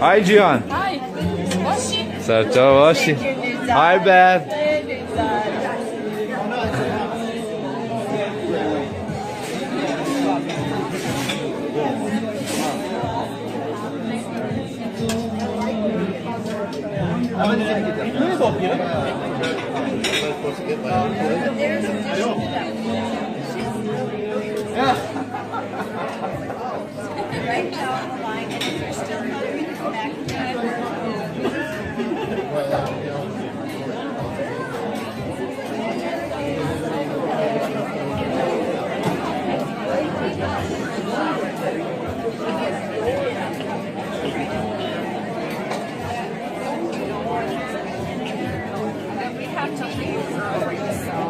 Hi, Gian. Hi. Oshi. Ciao, Oshi. Hi, Beth. Right now on the line, and if you're still hungry, come back we have to leave early, so.